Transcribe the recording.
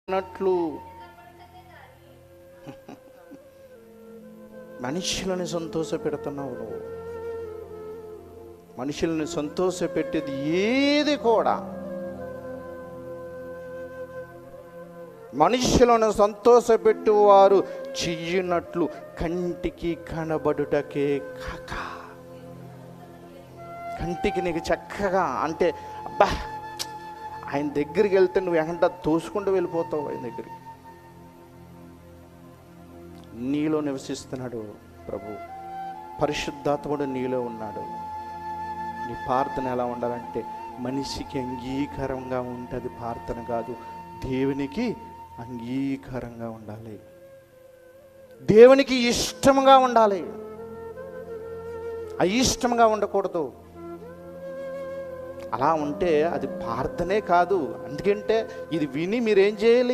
అన్నట్లు మనుషులను సంతోష పెడుతున్నావు నువ్వు. మనుషులను సంతోష పెట్టేది ఏది కూడా మనుషులను సంతోషపెట్టువారు చెయ్యునట్లు కంటికి కనబడుటకే కాక, కంటికి నీకు చక్కగా అంటే అబ్బా ఆయన దగ్గరికి వెళ్తే నువ్వు వెంట తోసుకుంటూ వెళ్ళిపోతావు. ఆయన దగ్గరికి నీలో నివసిస్తున్నాడు ప్రభు, పరిశుద్ధాత్ముడు నీలో ఉన్నాడు. నీ ప్రార్థన ఎలా ఉండాలంటే మనిషికి అంగీకారంగా ఉంటుంది ప్రార్థన కాదు, దేవునికి అంగీకారంగా ఉండాలి, దేవునికి ఇష్టంగా ఉండాలి, అయిష్టంగా ఉండకూడదు. అలా ఉంటే అది ప్రార్థనే కాదు. ఎందుకంటే ఇది విని మీరేం చేయాలి?